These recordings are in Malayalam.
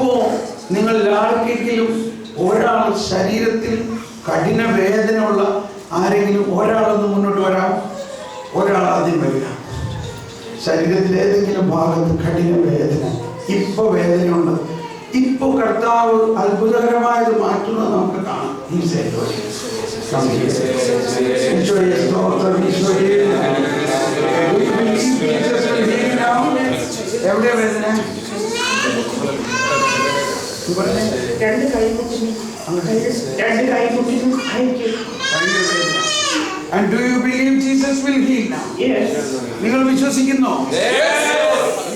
ഇപ്പോ നിങ്ങൾ ആർക്കെങ്കിലും ഒരാൾ ശരീരത്തിൽ കഠിന വേദന ഉള്ള ആരെങ്കിലും ഒരാളൊന്ന് മുന്നോട്ട് വരാം. ഒരാൾ ആദ്യം വരിക. ശരീരത്തിൽ ഏതെങ്കിലും ഭാഗത്ത് കഠിന വേദന, ഇപ്പൊ വേദനയുണ്ട്, ഇപ്പൊ കർത്താവ് അത്ഭുതകരമായത് മാറ്റുന്നത് നമുക്ക് കാണാം. എവിടെയാ വേദന? രണ്ട് കൈ മുട്ടിനും. And do you believe Jesus will heal now? Yes. നിങ്ങൾ വിശ്വസിക്കുന്നോ?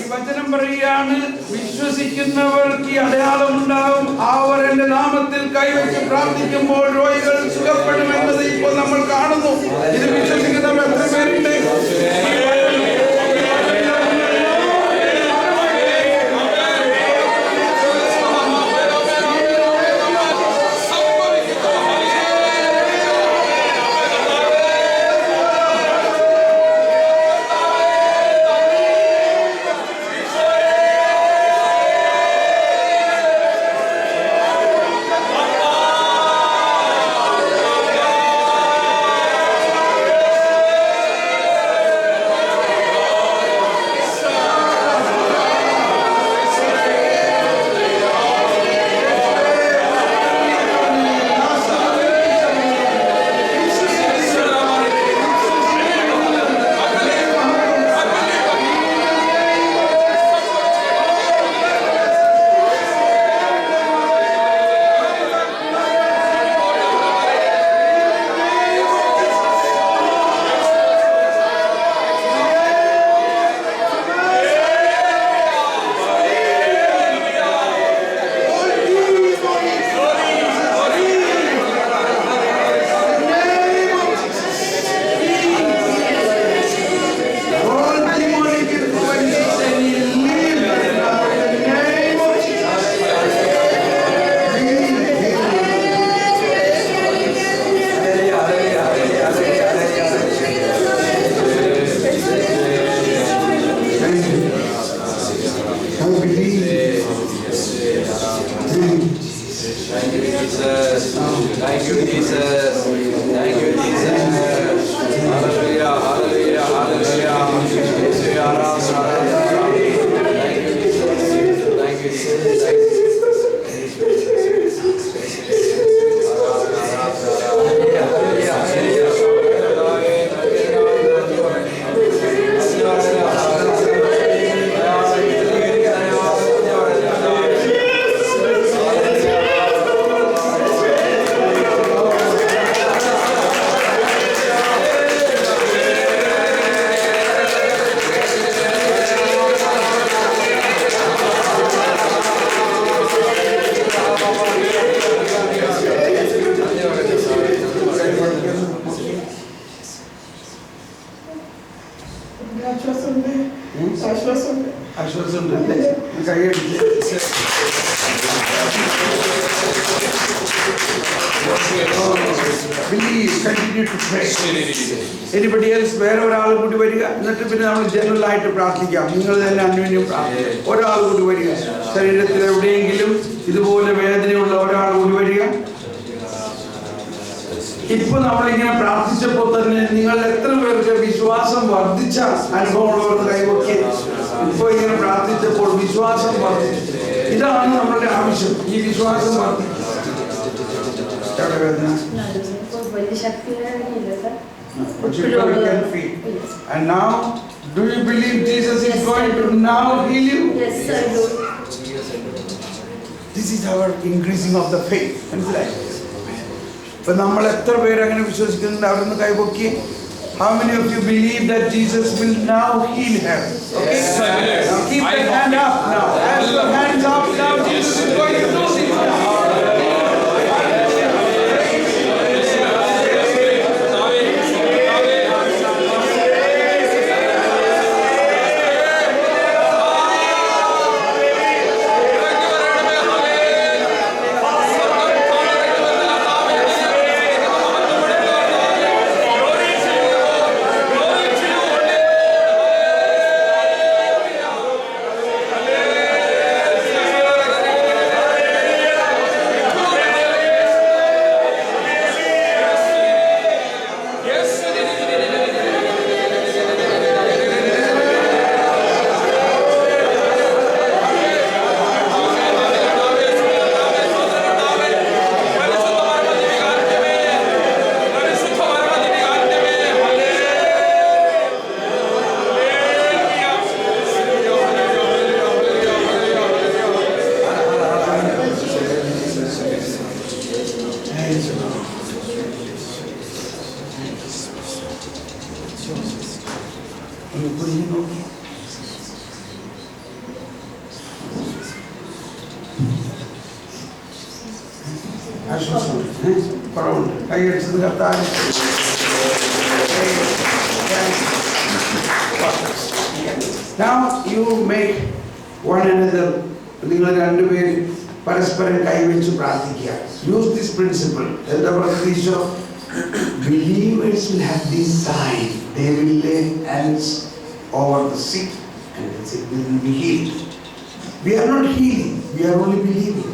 ഈ വചനം പറയുകയാണ്, വിശ്വസിക്കുന്നവർക്ക് ഈ അടയാളം ഉണ്ടാവും. അവർ എന്റെ നാമത്തിൽ കൈവച്ച് പ്രാർത്ഥിക്കുമ്പോൾ രോഗികൾ സുഖപ്പെടുമെന്നത് ഇപ്പോൾ നമ്മൾ കാണുന്നു. ഇത് വിശ്വസിക്കുന്നവർ എത്ര പേരുണ്ട്? Anybody else? വേറെ ഒരാൾ കൂടി വരിക. എന്നിട്ട് പിന്നെ നമ്മൾ ജനറൽ ആയിട്ട് പ്രാർത്ഥിക്കാം. നിങ്ങൾ തന്നെ അന്യോന്യം പ്രാർത്ഥിക്കാം. ഒരാൾ കൂടി വരിക. ശരീരത്തിൽ എവിടെയെങ്കിലും ഇതുപോലെ വേദനയുള്ള ഒരാൾ കൂടി വരിക. ഇപ്പൊ നമ്മളിങ്ങനെ പ്രാർത്ഥിച്ചപ്പോൾ തന്നെ നിങ്ങൾ എത്ര പേർക്ക് വിശ്വാസം വർദ്ധിച്ച അനുഭവമുള്ളവർക്ക് കൈവക്കി? ഇപ്പൊ ഇങ്ങനെ പ്രാർത്ഥിച്ചപ്പോൾ വിശ്വാസം വർദ്ധിച്ചു. ഇതാണ് നമ്മളുടെ ആവശ്യം. ഈ വിശ്വാസം വർദ്ധിക്കും. But you can feel. And now, do you believe Jesus is going to now heal you? Yes, I do. This is our increasing of the faith. But നമ്മൾ എത്ര പേര് അങ്ങനെ വിശ്വസിക്കുന്നുണ്ട്? അവിടുന്ന് കൈപൊക്കി. How many of you believe that Jesus will now heal her? Okay? Now keep the hand up now. As your hands up now, Jesus is going to do this now. കുറവുണ്ട്. കൈയടിച്ചത് കർത്താവ്. Now you make one another. നിങ്ങൾ രണ്ടുപേരും പരസ്പരം കൈവച്ച് പ്രാർത്ഥിക്കുക. Use this principle. എന്താ പറയുക? Believers will have this sign. They will lay hands over the sick and the sick will be healed. We are not healing. We are only believing.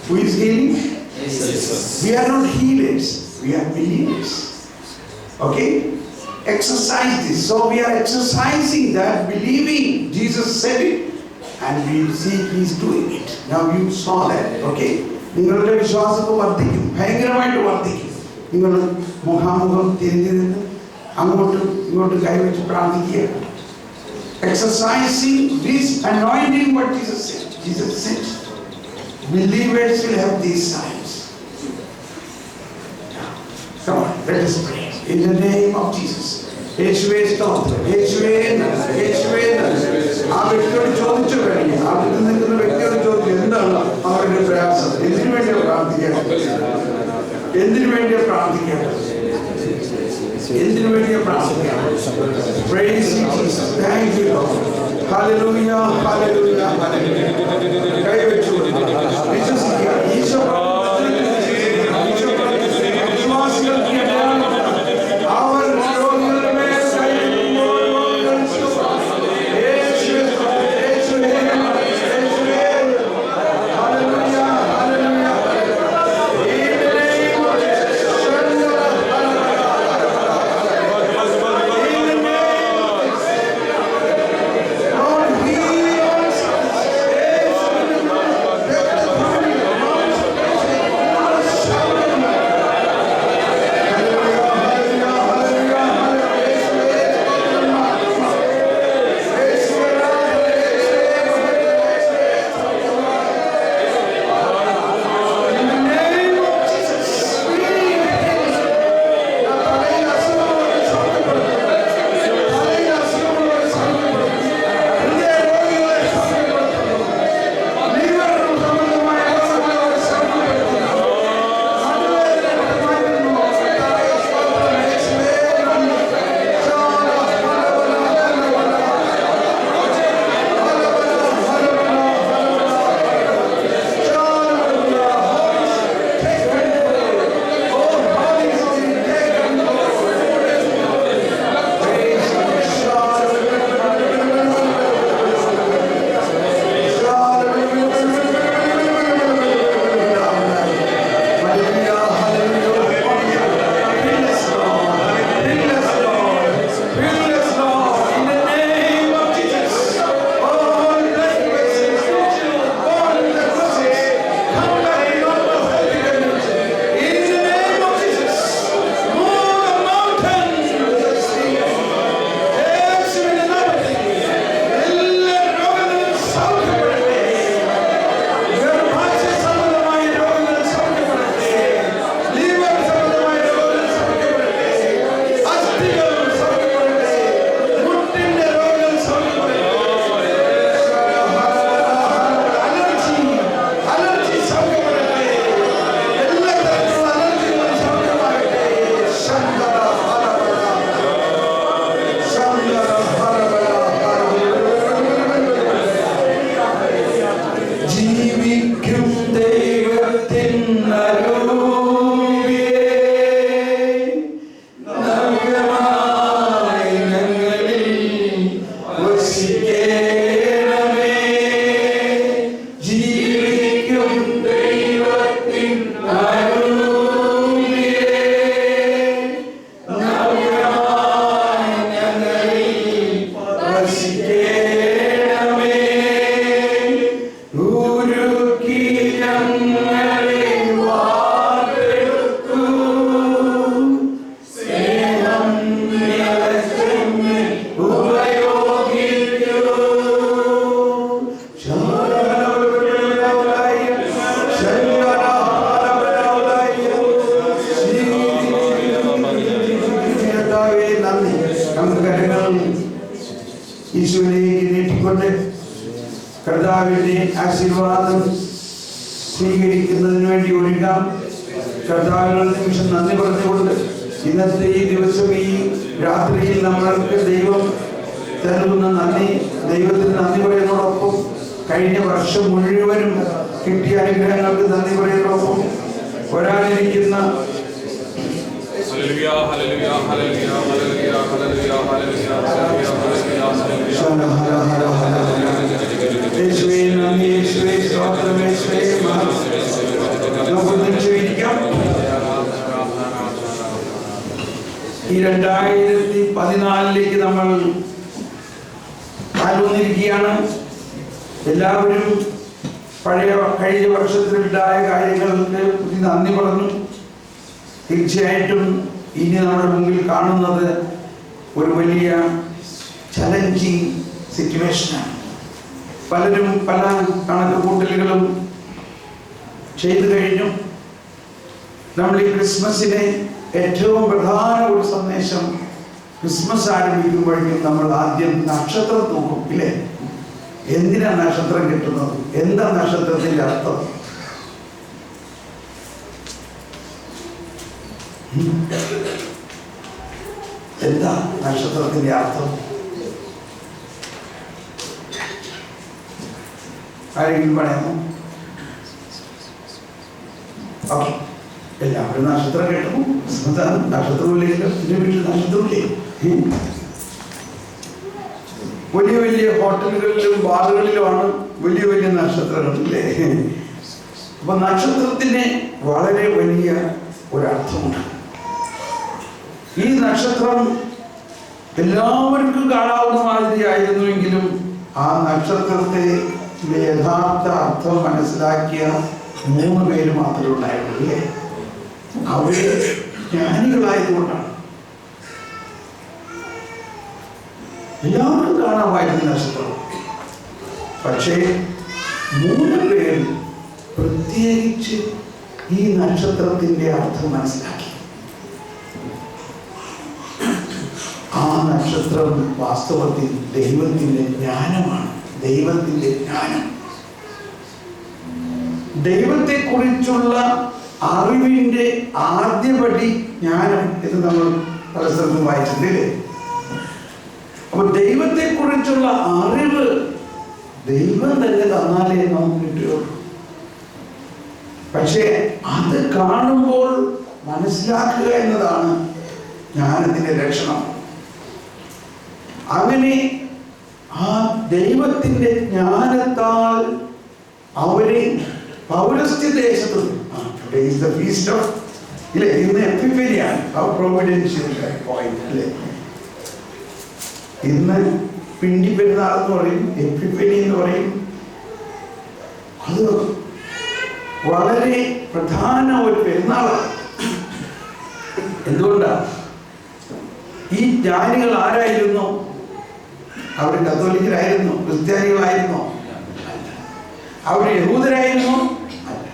Who is healing? Jesus. We are not healers. We are believers. Okay? Exercise this. So we are exercising that, believing. Jesus said it, and we see He is doing it. Now you saw that. Okay? നിങ്ങളുടെ വിശ്വാസം വർദ്ധിക്കും, ഭയങ്കരമായിട്ട് വർദ്ധിക്കും. നിങ്ങൾ മുഖാമുഖം തിരിഞ്ഞു നിന്ന് അങ്ങോട്ടും ഇങ്ങോട്ടും കൈവച്ച് പ്രാർത്ഥിക്കുക. Exercising this anointing, what Jesus said. Jesus said, believers will have these signs. Come on, let us pray. In the name of Jesus. യേശുവേ സ്തോത്രം. യേശുവേ നന്ദി. യേശുവേ നന്ദി. ആ വ്യക്തിയോട് ചോദിച്ചു കഴിഞ്ഞു. അവിടെ നിൽക്കുന്ന വ്യക്തിയോട് ചോദിച്ചു എന്താണ് അവരുടെ പ്രയാസം, എന്തിനു വേണ്ടിയാണ് പ്രാർത്ഥിക്കേണ്ടത്, എന്തിനു വേണ്ടിയാണ് പ്രാർത്ഥിക്കേണ്ടത്, എന്തിനു വേണ്ടിയാണ് പ്രാർത്ഥിക്കേണ്ടത്. Praise Jesus. Thank you Lord. Hallelujah, hallelujah, hallelujah. കൈവച്ചു വിശ്വസിക്കുക. ഈശോ ഈശോയിലേക്ക് നീട്ടിക്കൊണ്ട് കർത്താവിന്റെ ആശീർവാദം സ്വീകരിക്കുന്നതിന് വേണ്ടി ഒരുങ്ങാം. കർത്താവിനോട് നിമിഷം നന്ദി പറഞ്ഞുകൊണ്ട് ഇന്നത്തെ ഈ ദിവസം, ഈ രാത്രിയിൽ നമ്മൾക്ക് ദൈവം തരുന്ന ദൈവത്തിന് നന്ദി പറയുന്നതോടൊപ്പം കഴിഞ്ഞ വർഷം മുഴുവനും കിട്ടിയ അനുഗ്രഹങ്ങൾക്ക് നന്ദി പറയുന്നതോടൊപ്പം വരാനിരിക്കുന്ന ഈ 2014 നമ്മൾ കാലൂന്നിരിക്കുകയാണ്. എല്ലാവരും കഴിഞ്ഞ വർഷത്തിലുണ്ടായ കാര്യങ്ങൾക്ക് നന്ദി പറഞ്ഞു. തീർച്ചയായിട്ടും ഇനി നമ്മുടെ മുമ്പിൽ കാണുന്നത് ഒരു വലിയ ചലഞ്ചിങ് സിറ്റുവേഷനാണ്. പലരും പല കണക്കുകൂട്ടലുകളും ചെയ്തു കഴിഞ്ഞു. നമ്മൾ ഈ ക്രിസ്മസിനെ ഏറ്റവും പ്രധാന ഒരു സന്ദേശം, ക്രിസ്മസ് ആരംഭിക്കുമ്പോഴേക്കും നമ്മൾ ആദ്യം നക്ഷത്രം നോക്കും, ഇല്ലേ? എന്തിനാ നക്ഷത്രം കിട്ടുന്നത്? എന്താ നക്ഷത്രത്തിന്റെ അർത്ഥം? എന്താ നക്ഷത്രത്തിന്റെ അർത്ഥം? ആരെങ്കിലും പറയാമോ? എല്ലാവരും നക്ഷത്രം കേട്ടു. നക്ഷത്രമില്ലെങ്കിലും എന്റെ വീട്ടിൽ നക്ഷത്രമില്ലേ? വലിയ വലിയ ഹോട്ടലുകളിലും ബാറുകളിലുമാണ് വലിയ വലിയ നക്ഷത്രങ്ങളില്ലേ? അപ്പൊ നക്ഷത്രത്തിന് വളരെ വലിയ ഒരർത്ഥമുണ്ട്. ഈ നക്ഷത്രം എല്ലാവർക്കും കാണാവുന്ന മാതിരി ആയിരുന്നുവെങ്കിലും ആ നക്ഷത്രത്തെ യഥാർത്ഥ അർത്ഥം മനസ്സിലാക്കിയ 3 പേര് മാത്രമേ ഉണ്ടായുള്ളൂ, അല്ലേ? അവര് ജ്ഞാനികളായതുകൊണ്ടാണ്. എല്ലാവർക്കും കാണാമായിരുന്നു നക്ഷത്രം. പക്ഷേ 3 പേര് പ്രത്യേകിച്ച് ഈ നക്ഷത്രത്തിന്റെ അർത്ഥം മനസ്സിലാക്കി. ആ നക്ഷത്രം വാസ്തവത്തിൽ ദൈവത്തിന്റെ ജ്ഞാനമാണ്. ദൈവത്തിന്റെ ജ്ഞാനം, ദൈവത്തെ കുറിച്ചുള്ള അറിവിന്റെ ആദ്യപടി ജ്ഞാനം എന്ന് നമ്മൾ പല സ്ഥലത്തും വായിച്ചിട്ടില്ലേ? അപ്പൊ ദൈവത്തെ കുറിച്ചുള്ള അറിവ് ദൈവം തന്നെ തന്നാലേ നമുക്ക് കിട്ടുകയുള്ളൂ. പക്ഷേ അത് കാണുമ്പോൾ മനസ്സിലാക്കുക എന്നതാണ് ജ്ഞാനത്തിന്റെ ലക്ഷണം. അങ്ങനെ ആ ദൈവത്തിന്റെ ജ്ഞാനത്താൽ അവരെ പൗരസ്ത്യ ദേശത്ത് ഇന്ന് എപ്പിഫനിയാണ്. ഇന്ന് പിണ്ടി പെരുന്നാൾ എന്ന് പറയും, എപ്പിഫനി എന്ന് പറയും. അത് വളരെ പ്രധാന ഒരു പെരുന്നാളാണ്. എന്തുകൊണ്ടാണ്? ഈ ജ്ഞാനികൾ ആരായിരുന്നു? അവർ കത്തോലിക്കരായിരുന്നു? ക്രിസ്ത്യാനികളായിരുന്നോ? അവർ യഹൂദരായിരുന്നു? അല്ല,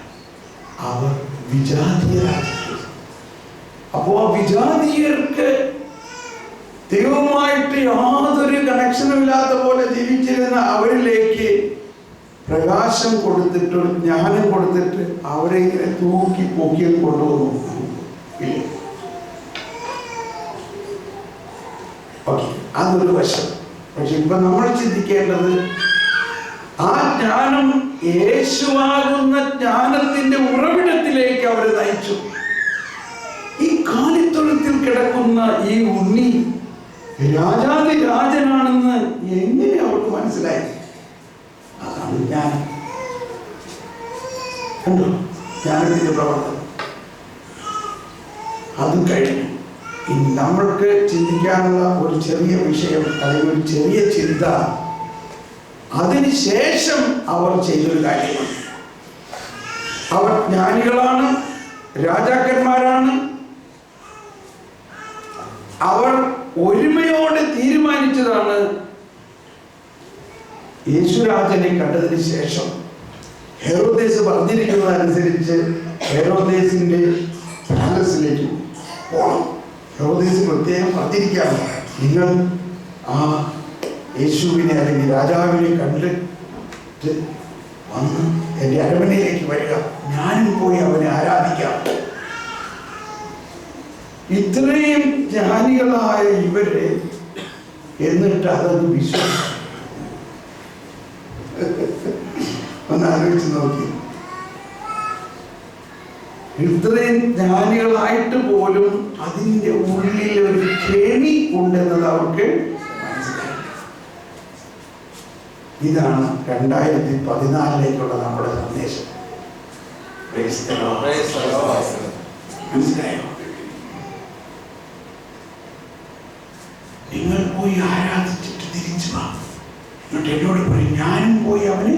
അവർ വിജാതീയരായിരുന്നു. അപ്പോ ആ വിജാതീയർക്ക് ദൈവവുമായിട്ട് യാതൊരു കണക്ഷനും ഇല്ലാത്ത പോലെ ജീവിച്ചിരുന്ന അവരിലേക്ക് പ്രകാശം കൊടുത്തിട്ട്, ജ്ഞാനം കൊടുത്തിട്ട് അവരെ ഇങ്ങനെ തൂക്കി പൊക്കിയിൽ കൊണ്ടുവന്നു. അതൊരു വശം. പക്ഷെ ഇപ്പൊ നമ്മൾ ചിന്തിക്കേണ്ടത്, ആ ജ്ഞാനം യേശുവാകുന്ന ജ്ഞാനത്തിന്റെ ഉറവിടത്തിലേക്ക് അവരെ നയിച്ചു. ഈ കാലിത്തൊഴുത്തിൽ കിടക്കുന്ന ഈ ഉണ്ണി രാജാതി രാജനാണെന്ന് എങ്ങനെ അവർക്ക് മനസ്സിലായി? അതാണ് ജ്ഞാനം. കണ്ടോ ജ്ഞാനത്തിന്റെ പ്രവർത്തനം? അതും കഴിഞ്ഞു. ഇനി നമ്മൾക്ക് ചിന്തിക്കാനുള്ള ഒരു ചെറിയ വിഷയം, അല്ലെങ്കിൽ ഒരു ചെറിയ ചിന്ത, അതിനുശേഷം അവർ ചെയ്തൊരു കാര്യമാണ്. അവർ ജ്ഞാനികളാണ്, രാജാക്കന്മാരാണ്. അവർ ഒരുമയോടെ തീരുമാനിച്ചതാണ്, യേശുരാജനെ കണ്ടതിന് ശേഷം ഹെരോദേസ് പറഞ്ഞിരിക്കുന്നതനുസരിച്ച് ഹെരോദേസിന്റെ പാലസിലേക്ക് പോകണം. ഹെരോദേസ് പ്രത്യേകം പറഞ്ഞിരിക്കുകയാണ്, നിങ്ങൾ ആ യേശുവിനെ അല്ലെങ്കിൽ രാജാവിനെ കണ്ടിട്ട് വന്ന് എൻ്റെ അരമനയിലേക്ക് വരിക, ഞാനും പോയി അവനെ ആരാധിക്കാം. ഇത്രയും ജ്ഞാനികളായ ഇവരെ എന്നിട്ട് അതൊന്ന് വിശ്വസിച്ചു. ഒന്ന് ആലോചിച്ച് നോക്കി. ഇത്രയും ജ്ഞാനികളായിട്ട് പോലും അതിൻ്റെ ഉള്ളിൽ ഒരു കെണി ഉണ്ടെന്നത് അവർക്ക് മനസ്സിലായി. ഇതാണ് 2014 നമ്മുടെ സന്ദേശം. മനസ്സിലായോ? നിങ്ങൾ പോയി ആരാധിച്ചിട്ട് തിരിച്ചു വാ. എന്നിട്ട് എന്നോട് പറയും ഞാനും പോയി അവന്